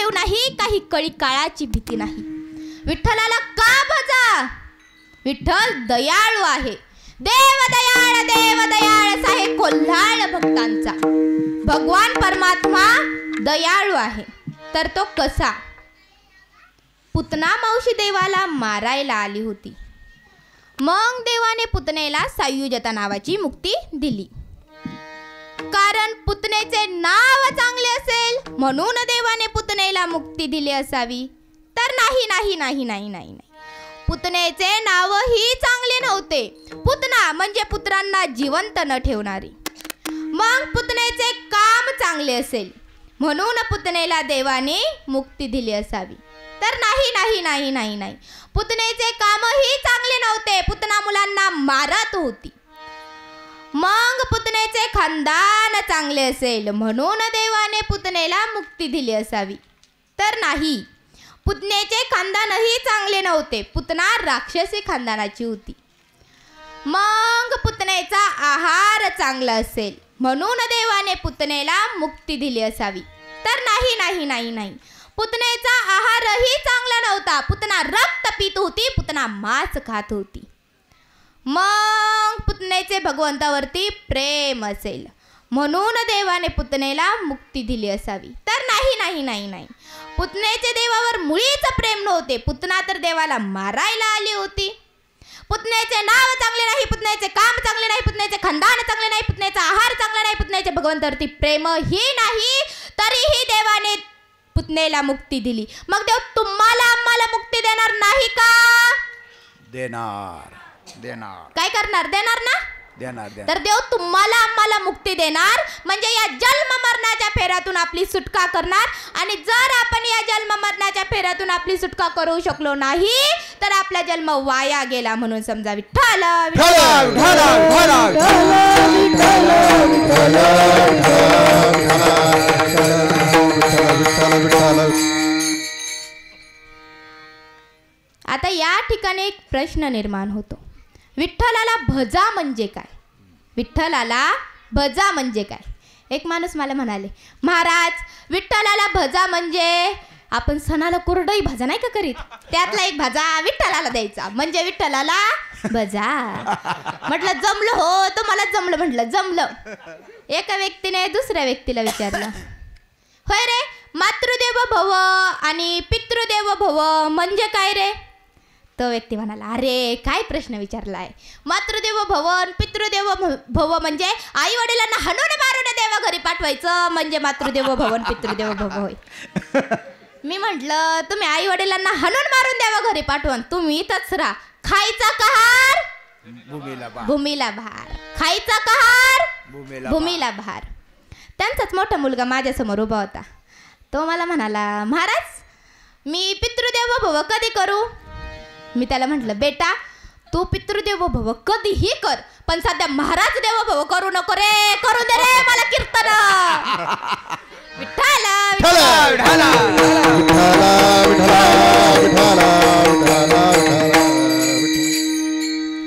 देव नाही, काही कळी काळाची भीती नाही. विठ्ठलाला का भजा? विठ्ठल दयाळू आहे. देव दयाळ असा आहे कोल्हाळ भक्तांचा. भगवान परमात्मा दयाळू आहे. तर तो कसा? पुतना मावशी देवाला मारायला आली होती. मग देवाने पुतनेला सायुज्यता नावाची मुक्ती दिली. कारण पुतनेचे नाव चांगले असेल म्हणून देवाने पुतनेला मुक्ती दिली असावी. तर नाही नाही नाही नाही नाही नाही, पुतनेचे नावही चांगले नव्हते. पुतना म्हणजे पुत्रांना जिवंत न ठेवणारी. मग पुतनेचे काम चांगले असेल म्हणून पुतनेला देवाने मुक्ती दिली असावी. तर नाही नाही नाही नाही नाही, पुतनेचे कामही चांगले नव्हते. पुतना मुलांना मारत होती. मग पुतनेचे खानदान चांगले असेल म्हणून देवाने पुतनेला मुक्ती दिली असावी. तर नाही, पुतनेचे खानदानही चांगले नव्हते. पुतना राक्षसी खानदानाची होती. मग पुतनेचा आहार चांगला असेल म्हणून देवाने पुतनेला मुक्ती दिली असावी. तर नाही नाही नाही नाही, पुतनेचा आहारही चांगला नव्हता. पुतना रक्त पित होती. पुतना मांस खात होती. मग पुतनेचे भगवंतावरती प्रेम असेल म्हणून देवाने पुतनेला मुक्ती दिली असावी. तर नाही नाही नाही नाही, पुतनेचे देवावर मुळीच प्रेम नव्हते. पुतना तर देवाला मारायला आली होती. पुतनेचे नाव चांगले नाही, पुतनेचे काम चांगले नाही, पुतनेचे खानदान चांगले नाही, पुतनेचा आहार चांगला नाही, पुतनेचे भगवंतावरती प्रेमही नाही. तरीही देवाने पुतनेला मुक्ती दिली. मग देव तुम्हाला आम्हाला मुक्ती देणार नाही का? देणार देणार. काय करणार? देणार ना? देणार. तर देव तुम्हाला आम्हाला मुक्ती देणार. म्हणजे या जन्म मरणाच्या फेऱ्यातून आपली सुटका करणार. आणि जर आपण या जन्म मरणाच्या फेऱ्यातून आपली सुटका करू शकलो नाही तर आपला जन्म वाया गेला म्हणून समजा. विठ्ठल आता या ठिकाणी एक प्रश्न निर्माण होतो. विठ्ठलाला भजा म्हणजे काय? विठ्ठलाला भजा म्हणजे काय? एक माणूस मला म्हणाले, महाराज विठ्ठलाला भजा म्हणजे आपण सणाला कोरडही भाजा नाही का करीत, त्यातला एक भाजा विठ्ठलाला द्यायचा म्हणजे विठ्ठलाला भजा. म्हटलं जमलं हो, तर मला जमलं. म्हटलं जमलं. एका व्यक्तीने दुसऱ्या व्यक्तीला विचारलं, होय रे, मातृदेव भव आणि पितृदेव भव म्हणजे काय रे? तो व्यक्ती म्हणाला, अरे काय प्रश्न विचारलाय. मातृदेव भव पितृदेव भव म्हणजे आई वडिलांना हाणून मारून देवा घरी पाठवायचं म्हणजे मातृदेव भव पितृदेव भव होय. मी म्हटलं तुम्ही आई वडिलांना हाणून मारून देवा घरी पाठवून तुम्ही इथंच राहा. खायचा कहार भूमीला भार. खायचा कहार भूमीला भार. त्यांचाच मोठा मुलगा माझ्यासमोर उभा होता. तो मला म्हणाला, महाराज मी पितृदेव भव कधी करू? मी त्याला म्हटलं, बेटा तू पितृदेव भव कधीही कर, पण सध्या महाराज देव भव करू नको रे. करू दे रे मला कीर्तन. विठ्ठल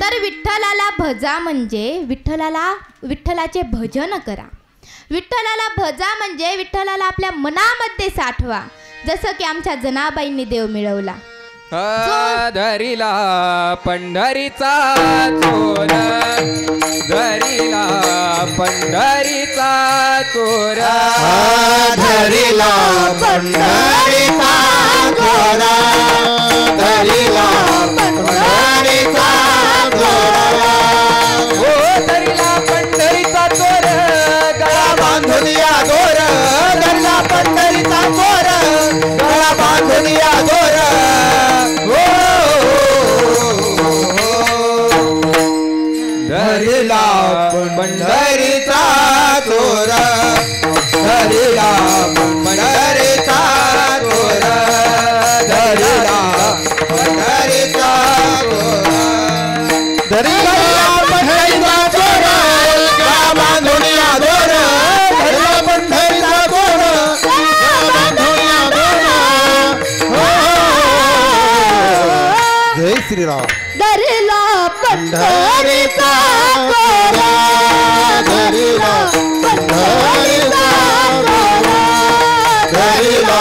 तर विठ्ठलाला भजा म्हणजे विठ्ठलाचे भजन करा. विठ्ठलाला भजा म्हणजे विठ्ठलाला आपल्या मनामध्ये साठवा. जसं की आमच्या जनाबाईंनी देव मिळवला. धरिला पंढरीचा चोर, धरिला पंढरीचा चोर, धरिला पंढरीचा चोर, धरिला पंढरीचा चोर. हो धरिला पंढरीचा चोर, गळा बांधून या दोर, धरिला पंढरीचा चोर, गळा बांधून या दोर. धरिला पंढरीचा चोर, धरिला पंढरीचा चोर, धरिला पंढरीचा चोर, धरिला पंढरीचा चोर, गळा बांधून या दोर, धरिला पंढरीचा चोर, गळा बांधून या दोर. जय श्रीराम. धरिला पंढरीचा चोर, धरिला पंढरीचा चोर, धरिला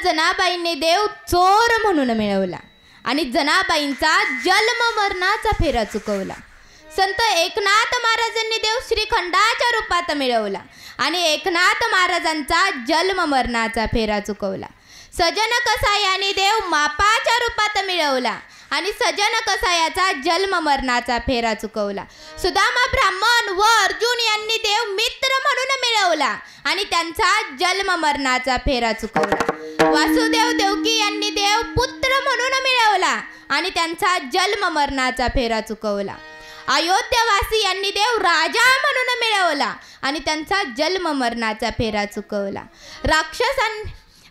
जनाबाईंनी देव चोर म्हणून मिळवला आणि जनाबाईंचा जन्म मरणाचा फेरा चुकवला. संत एकनाथ महाराजांनी देव श्रीखंडाच्या रूपात मिळवला आणि एकनाथ महाराजांचा जन्म मरणाचा फेरा चुकवला. सजन कसायाने देव मापाच्या रूपात मिळवला आणि सजन कसायाचा जन्म मरणाचा फेरा चुकवला. सुदामा ब्राह्मण व अर्जुन यांनी देव मित्र म्हणून मिळवला आणि त्यांचा जन्म मरणाचा फेरा चुकवला. वासुदेव देवकी यांनी देव पुत्र म्हणून मिळवला आणि त्यांचा जन्म मरणाचा फेरा चुकवला. अयोध्यावासी यांनी देव राजा म्हणून मिळवला आणि त्यांचा जन्म मरणाचा फेरा चुकवला.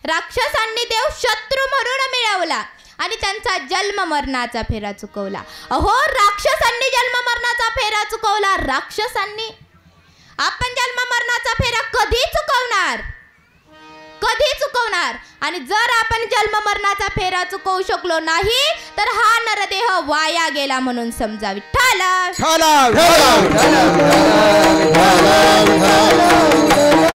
राक्षसांनी देव शत्रू म्हणून मिळवला आणि त्यांचा जन्म मरणाचा फेरा चुकवला. अहो, राक्षसांनी जन्म मरणाचा फेरा चुकवला. राक्षसांनी आपण जन्म मरणाचा फेरा कधी चुकवणार? कधी चुकवणार? आणि जर आपण जन्म मरणाचा फेरा चुकवू शकलो नाही तर हा नरदेह वाया गेला म्हणून समजा. विठ्ठल